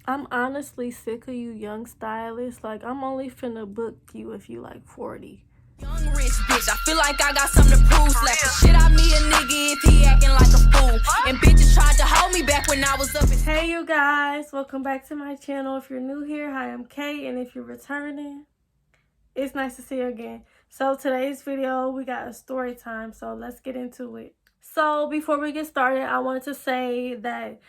I'm honestly sick of you young stylists. Like, I'm only finna book you if you like 40. Young rich bitch, I feel like I got something to prove. Slap the shit out me a nigga if he acting like a fool. And bitches tried to hold me back when I was up in... Hey you guys, welcome back to my channel. If you're new here, hi, I'm Kay, and if you're returning, it's nice to see you again. So today's video, we got a story time, so let's get into it. So before we get started, I wanted to say that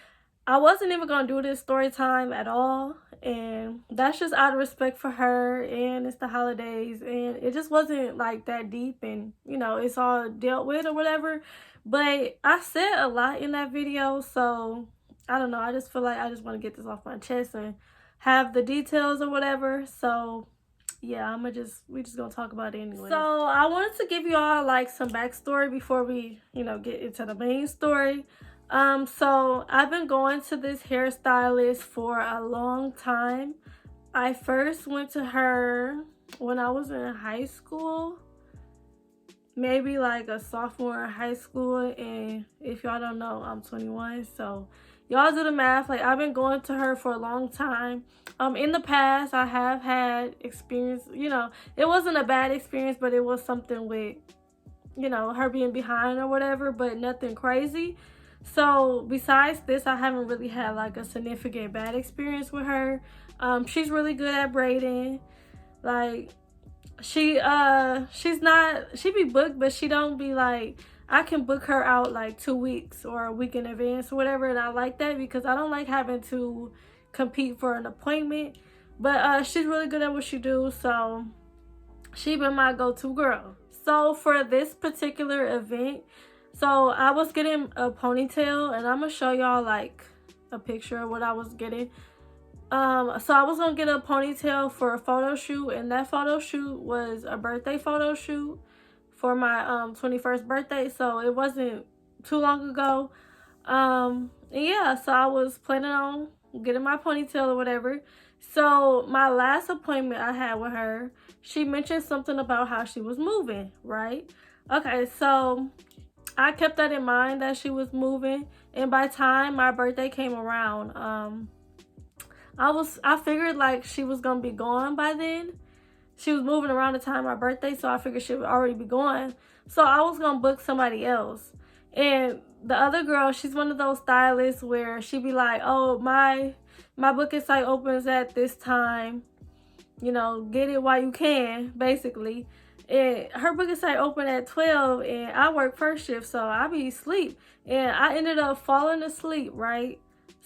I wasn't even gonna do this story time at all, and that's just out of respect for her, and it's the holidays, and it just wasn't like that deep, and you know, it's all dealt with or whatever. But I said a lot in that video, so I don't know, I just feel like I just want to get this off my chest and have the details or whatever. So yeah, we just gonna talk about it anyway. So I wanted to give you all like some backstory before we, you know, get into the main story. So I've been going to this hairstylist for a long time. I first went to her when I was in high school, maybe like a sophomore in high school, and if y'all don't know, I'm 21, so y'all do the math. Like, I've been going to her for a long time. In the past, I have had experience, you know, it wasn't a bad experience, but it was something with, you know, her being behind or whatever, but nothing crazy. So besides this, I haven't really had like a significant bad experience with her. She's really good at braiding. Like, she be booked, but she don't be like, I can book her out like 2 weeks or a week in advance or whatever, and I like that because I don't like having to compete for an appointment. But she's really good at what she do, so she been my go-to girl. So for this particular event, so I was getting a ponytail, and I'm gonna show y'all like a picture of what I was getting. So I was gonna get a ponytail for a photo shoot, and that photo shoot was a birthday photo shoot for my 21st birthday, so it wasn't too long ago. And yeah, so I was planning on getting my ponytail or whatever. So my last appointment I had with her, she mentioned something about how she was moving, right? Okay, so I kept that in mind that she was moving, and by the time my birthday came around, I figured like she was gonna be gone by then. She was moving around the time of my birthday, so I figured she would already be gone. So I was gonna book somebody else. And the other girl, she's one of those stylists where she be like, oh, my booking site opens at this time, you know, get it while you can, basically. And her booking site opened at 12, and I work first shift, so I be asleep. And I ended up falling asleep, right?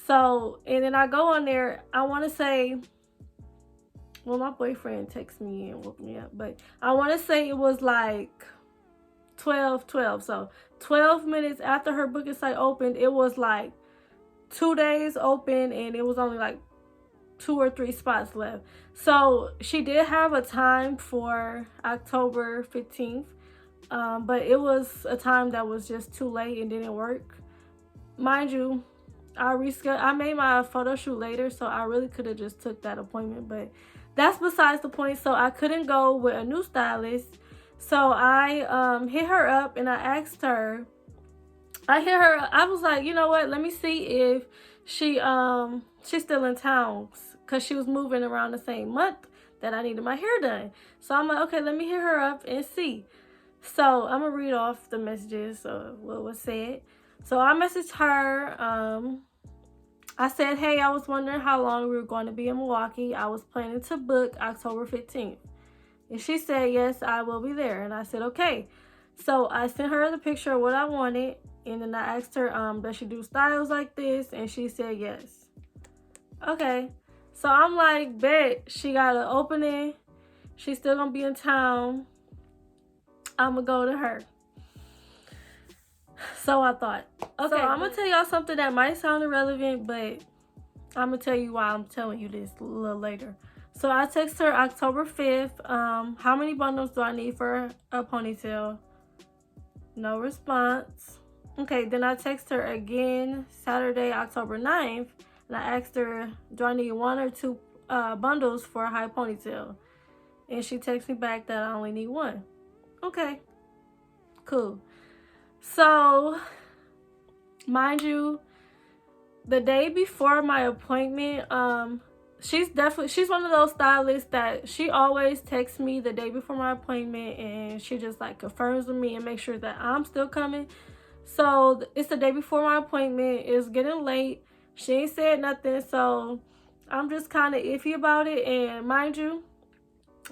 So, and then I go on there, I want to say, well, my boyfriend texted me and woke me up, but I want to say it was like 12. So 12 minutes after her booking site opened, it was like 2 days open, and it was only like 2 or 3 spots left. So she did have a time for October 15th, but it was a time that was just too late and didn't work. Mind you, I made my photo shoot later, so I really could have just took that appointment, but that's besides the point. So I couldn't go with a new stylist, so I hit her up and I asked her. I was like, you know what, let me see if she's still in town, because she was moving around the same month that I needed my hair done. So I'm like, okay, let me hit her up and see. So I'm gonna read off the messages of what was said. So I messaged her. I said, hey, I was wondering how long we were going to be in Milwaukee. I was planning to book October 15th. And she said, yes, I will be there. And I said, okay. So I sent her the picture of what I wanted. And then I asked her, does she do styles like this? And she said, yes. Okay. So I'm like, bet, she got an opening. She's still going to be in town. I'm going to go to her. So I thought, okay, so I'm gonna tell y'all something that might sound irrelevant, but I'm gonna tell you why I'm telling you this a little later. So I text her October 5th, how many bundles do I need for a ponytail? No response. Okay, then I text her again Saturday, October 9th, and I asked her, do I need 1 or 2 bundles for a high ponytail? And she texts me back that I only need 1. Okay, cool. So, mind you, the day before my appointment, she's one of those stylists that she always texts me the day before my appointment, and she just like confirms with me and makes sure that I'm still coming. So it's the day before my appointment. It's getting late. She ain't said nothing, so I'm just kind of iffy about it. And mind you,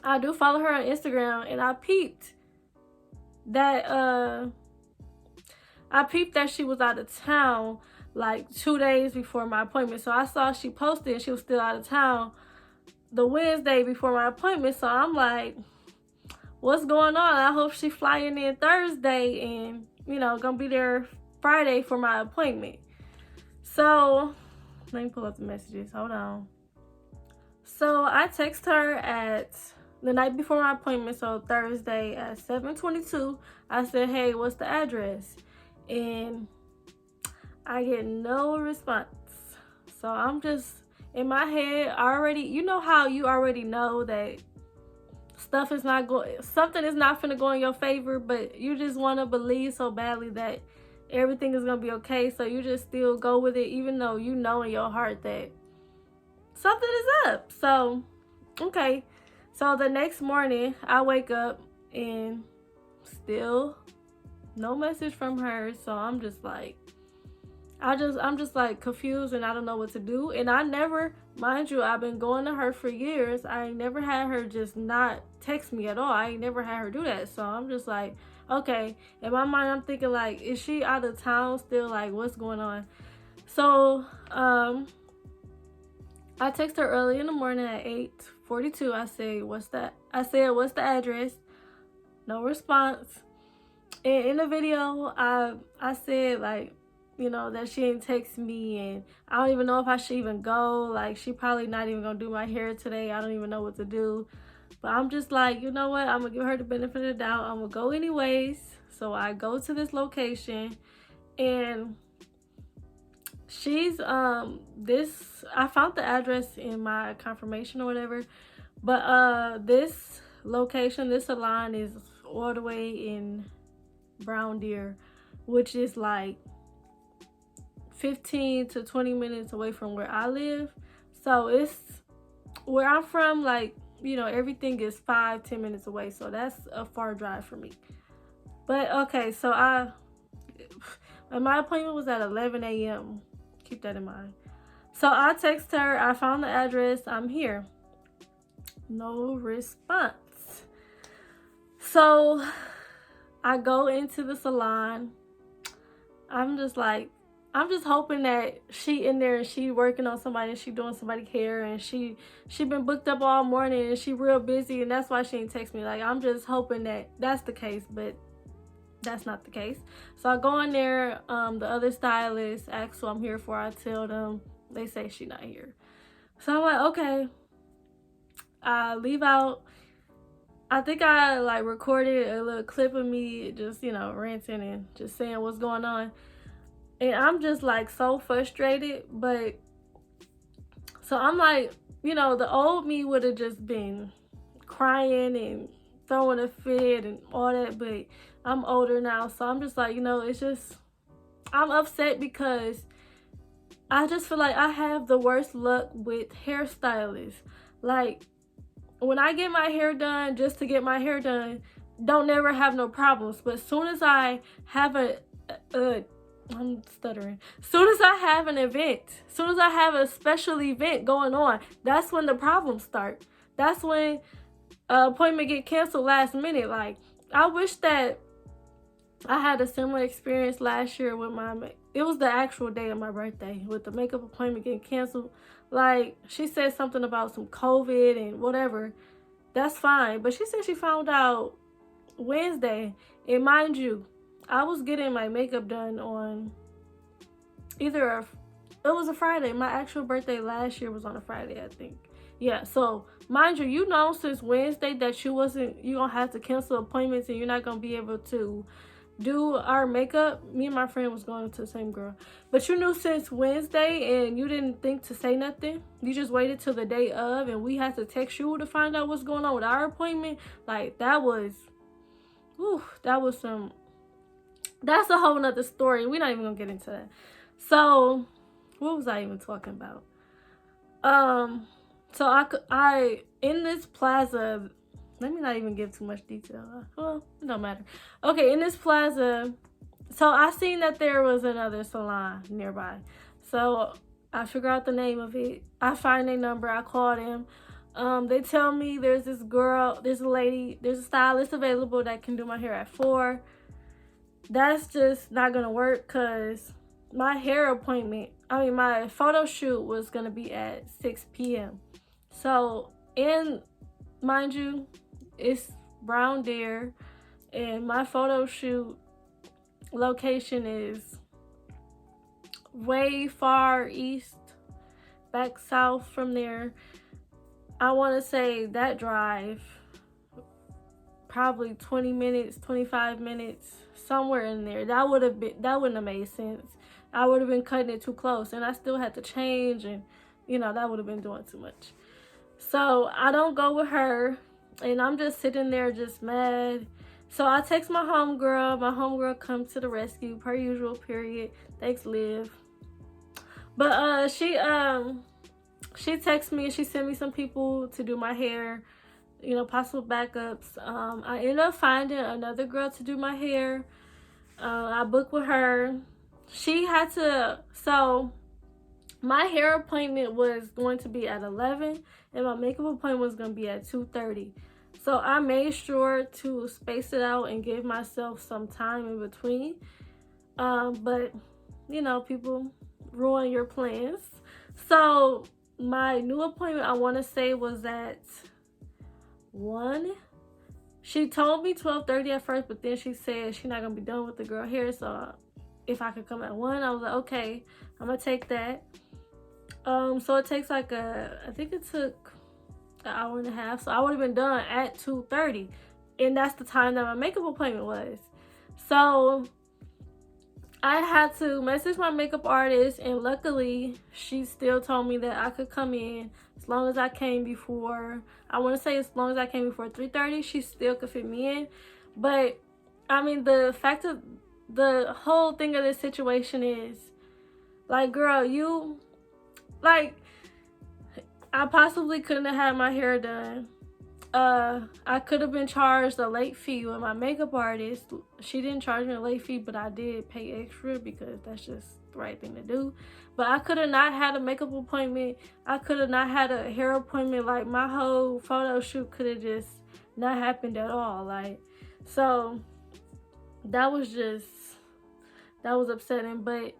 I do follow her on Instagram, and I peeped that she was out of town like 2 days before my appointment. So I saw she posted and she was still out of town the Wednesday before my appointment. So I'm like, what's going on? I hope she flying in Thursday and, you know, gonna be there Friday for my appointment. So let me pull up the messages. Hold on. So I text her at the night before my appointment, so Thursday at 7:22. I said, hey, what's the address? And I get no response. So I'm just in my head already. You know how you already know that something is not finna go in your favor, but you just want to believe so badly that everything is gonna be okay. So you just still go with it, even though you know in your heart that something is up. So okay. So the next morning I wake up and still no message from her. So I'm just like, I'm just like confused and I don't know what to do. And I never, mind you, I've been going to her for years. I ain't never had her just not text me at all. I ain't never had her do that. So I'm just like, okay. In my mind, I'm thinking like, is she out of town still? Like, what's going on? So I text her early in the morning at 8:42. I said, what's the address? No response. And in the video, I said like, you know, that she didn't text me, and I don't even know if I should even go. Like, she probably not even gonna do my hair today. I don't even know what to do. But I'm just like, you know what? I'm gonna give her the benefit of the doubt. I'm gonna go anyways. So I go to this location, and she's I found the address in my confirmation or whatever. But this location, this salon is all the way in Brown Deer, which is like 15 to 20 minutes away from where I live. So it's where I'm from, like, you know, everything is 5-10 minutes away. So that's a far drive for me. But okay, so my appointment was at 11 a.m. Keep that in mind. So I text her, I found the address, I'm here. No response. So I go into the salon. I'm just hoping that she in there and she working on somebody and she doing somebody's hair, and she been booked up all morning and she real busy, and that's why she didn't text me. Like, I'm just hoping that that's the case, but that's not the case. So I go in there, the other stylist asks who I'm here for. I tell them, they say she not here. So I'm like, okay. I leave out. I think I like recorded a little clip of me just, you know, ranting and just saying what's going on. And I'm just like so frustrated. But so I'm like, you know, the old me would have just been crying and throwing a fit and all that. But I'm older now. So I'm just like, you know, it's just, I'm upset because I just feel like I have the worst luck with hairstylists. Like, when I get my hair done just to get my hair done, don't never have no problems. But as soon as I have I'm stuttering. Soon as I have an event, soon as I have a special event going on, that's when the problems start. That's when appointment get canceled last minute. Like, I wish that I had a similar experience last year with it was the actual day of my birthday with the makeup appointment getting canceled. Like, she said something about some COVID and whatever. That's fine. But she said she found out Wednesday. And mind you, I was getting my makeup done on it was a Friday. My actual birthday last year was on a Friday, I think. Yeah, so mind you, you know since Wednesday that you gonna have to cancel appointments and you're not gonna be able to do our makeup. Me and my friend was going to the same girl. But you knew since Wednesday and you didn't think to say nothing. You just waited till the day of, and we had to text you to find out what's going on with our appointment. Like, that was that's a whole nother story. We're not even gonna get into that. So what was I even talking about? So I in this plaza, let me not even give too much detail. Well, it don't matter. Okay, in this plaza, so I seen that there was another salon nearby. So I figure out the name of it. I find their number. I call them. They tell me there's this girl, there's a lady, there's a stylist available that can do my hair at 4. That's just not gonna work because my hair appointment, my photo shoot was gonna be at 6 p.m. So, and mind you, it's Brown Deer, and my photo shoot location is way far east, back south from there. I want to say that drive probably 20 minutes, 25 minutes, somewhere in there. That wouldn't have made sense. I would have been cutting it too close, and I still had to change, and that would have been doing too much. So I don't go with her, and I'm just sitting there just mad. So I text my homegirl. My homegirl comes to the rescue, per usual, period. Thanks, Liv. But she texted me and she sent me some people to do my hair, possible backups. I ended up finding another girl to do my hair. I booked with her. She had to, so my hair appointment was going to be at 11 and my makeup appointment was going to be at 2:30. So I made sure to space it out and give myself some time in between. But people ruin your plans. So my new appointment, I want to say, was at 1. She told me 12:30 at first, but then she said she's not gonna be done with the girl hair. So if I could come at 1, I was like, okay, I'm gonna take that. So it takes I think it took an hour and a half. So I would have been done at 2:30, and that's the time that my makeup appointment was. So I had to message my makeup artist, and luckily she still told me that I could come in as long as I came before, I want to say as long as I came before 3:30, she still could fit me in. But the fact of the whole thing of this situation is, like, girl, I possibly couldn't have had my hair done. I could have been charged a late fee with my makeup artist. She didn't charge me a late fee, but I did pay extra because that's just the right thing to do. But I could have not had a makeup appointment. I could have not had a hair appointment. Like, my whole photo shoot could have just not happened at all. So that was upsetting. But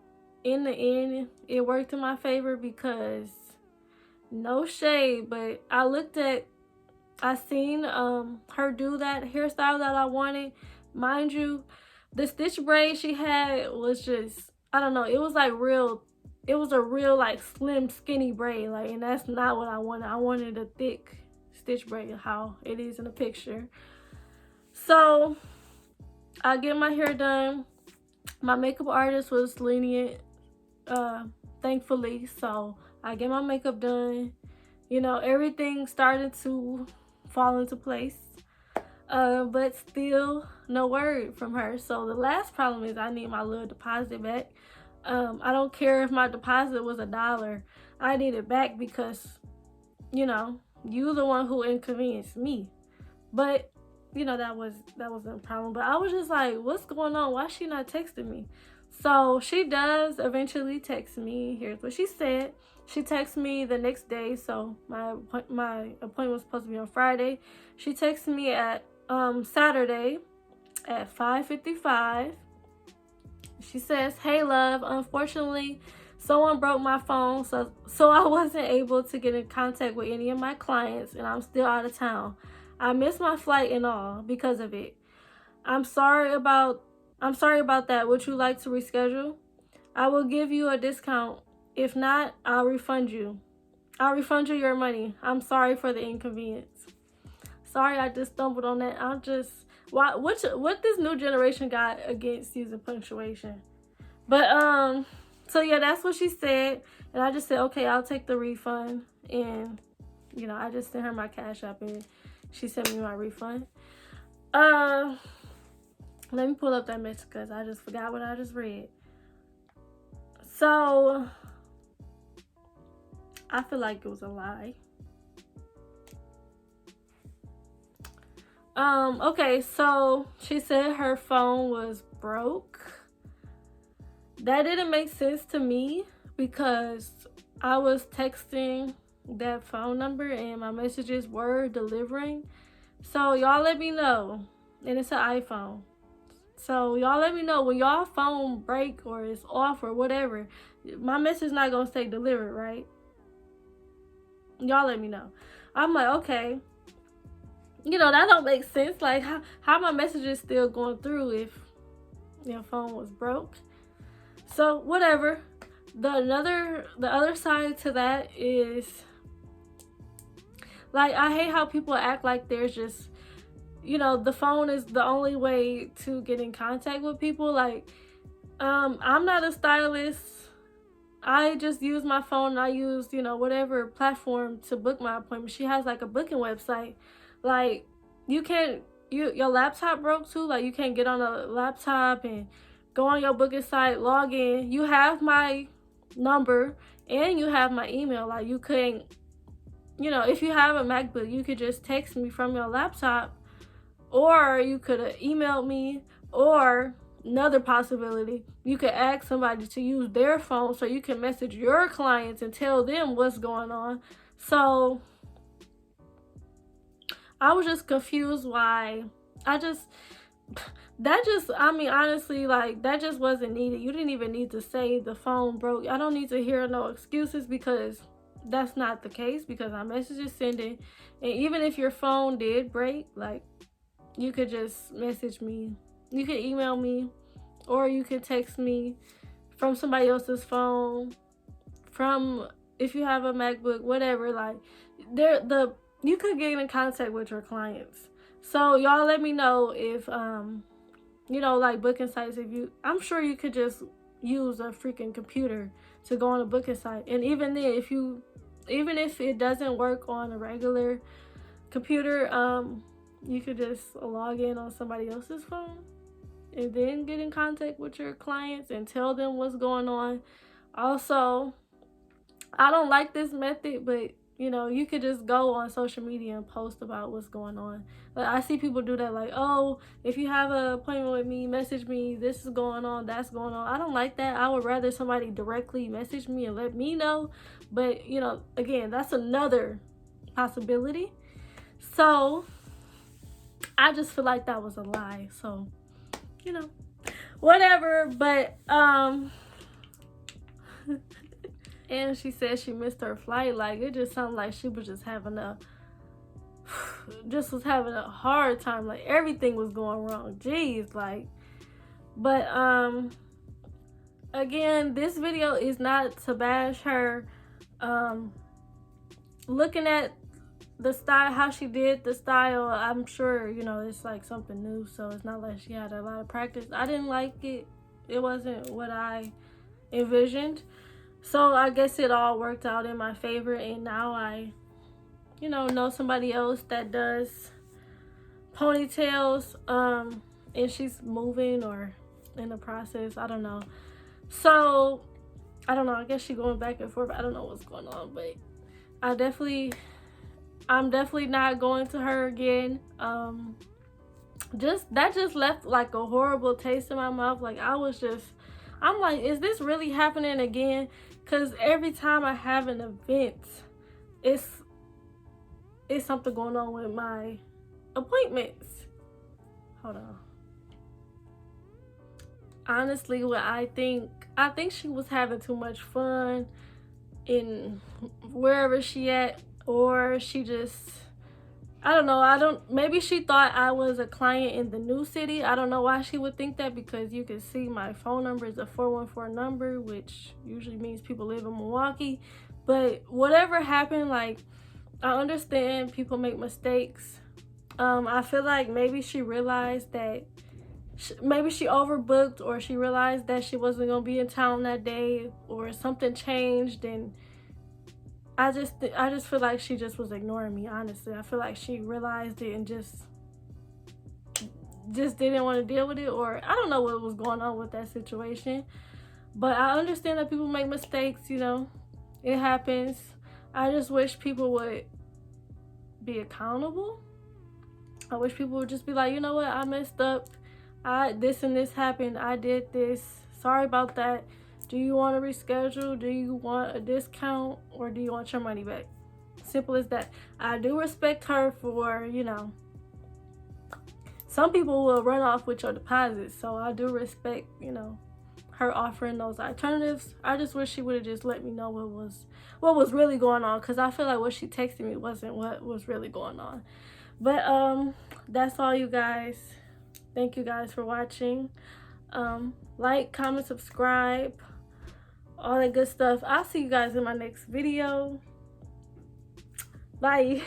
in the end, it worked in my favor because, no shade, but I seen her do that hairstyle that I wanted. Mind you, the stitch braid she had was just, I don't know, it was a real like slim, skinny braid, and that's not what I wanted. I wanted a thick stitch braid, how it is in the picture. So I get my hair done. My makeup artist was lenient, thankfully. So I get my makeup done. Everything started to fall into place, but still no word from her. So the last problem is I need my little deposit back. I don't care if my deposit was $1. I need it back because you the one who inconvenienced me. But that was a problem. But I was just like, what's going on? Why is she not texting me? So she does eventually text me. Here's what she said. She texted me the next day. So my appointment was supposed to be on Friday. She texted me at Saturday at 5:55. She says, "Hey love, unfortunately someone broke my phone, so I wasn't able to get in contact with any of my clients, and I'm still out of town. I missed my flight and all because of it. I'm sorry about that. Would you like to reschedule? I will give you a discount. If not, I'll refund you. I'll refund you your money. I'm sorry for the inconvenience." Sorry, I just stumbled on that. What this new generation got against using punctuation? But so yeah, that's what she said, and I just said, okay, I'll take the refund, and I just sent her my Cash App, and she sent me my refund. Let me pull up that message because I just forgot what I just read. So I feel like it was a lie. Okay, so she said her phone was broke. That didn't make sense to me because I was texting that phone number and my messages were delivering. So y'all let me know. And it's an iPhone. So y'all let me know when y'all phone break or it's off or whatever. My message not gonna say delivered, right? Y'all let me know. I'm like, okay. You know, that don't make sense. Like, how my message is still going through if your phone was broke. So whatever. The other side to that is, like, I hate how people act like there's just, you know, the phone is the only way to get in contact with people. Like, I'm not a stylist. I just use my phone. I use, you know, whatever platform to book my appointment. She has like a booking website. Like, you can't, your laptop broke too. Like, you can't get on a laptop and go on your booking site, log in. You have my number and you have my email. Like, you couldn't, you know, if you have a MacBook, you could just text me from your laptop, or you could have emailed me, or another possibility, you could ask somebody to use their phone so you can message your clients and tell them what's going on. So I was just confused why I mean, honestly, like, that just wasn't needed. You didn't even need to say the phone broke. I don't need to hear no excuses because that's not the case, because our message is sending. And even if your phone did break, like, you could just message me. You could email me, or you could text me from somebody else's phone, from, if you have a MacBook, whatever. Like, you could get in contact with your clients. So y'all let me know if you know, like, booking sites, I'm sure you could just use a freaking computer to go on a booking site. And even then, even if it doesn't work on a regular computer, you could just log in on somebody else's phone and then get in contact with your clients and tell them what's going on. Also, I don't like this method, but, you know, you could just go on social media and post about what's going on. Like, I see people do that, like, oh, if you have an appointment with me, message me, this is going on, that's going on. I don't like that. I would rather somebody directly message me and let me know. But, you know, again, that's another possibility. So I just feel like that was a lie. So, you know, whatever. But and she said she missed her flight. Like, it just sounded like she was just having a hard time. Like, everything was going wrong. Jeez, like. But again, this video is not to bash her. Looking at the style, how she did the style, I'm sure, you know, it's like something new, so it's not like she had a lot of practice. I didn't like it. It wasn't what I envisioned. So I guess it all worked out in my favor, and now I, you know somebody else that does ponytails, and she's moving or in the process. I don't know. So I don't know. I guess she's going back and forth. I don't know what's going on, but I'm definitely not going to her again. That just left like a horrible taste in my mouth. Like, I'm like, is this really happening again? Because every time I have an event, it's something going on with my appointments. Hold on. Honestly, what I think she was having too much fun in wherever she at, or she just, I don't know. Maybe she thought I was a client in the new city. I don't know why she would think that, because you can see my phone number is a 414 number, which usually means people live in Milwaukee. But whatever happened, like, I understand people make mistakes. I feel like maybe she realized that maybe she overbooked, or she realized that she wasn't going to be in town that day, or something changed, and I just feel like she just was ignoring me, honestly. I feel like she realized it and just didn't want to deal with it, or I don't know what was going on with that situation. But I understand that people make mistakes, you know. It happens. I just wish people would be accountable. I wish people would just be like, you know what, I messed up. This and this happened. I did this. Sorry about that. Do you want to reschedule? Do you want a discount? Or do you want your money back? Simple as that. I do respect her for, you know, some people will run off with your deposits. So I do respect, you know, her offering those alternatives. I just wish she would have just let me know what was really going on, because I feel like what she texted me wasn't what was really going on. But that's all, you guys. Thank you guys for watching. Like, comment, subscribe, all that good stuff. I'll see you guys in my next video. Bye.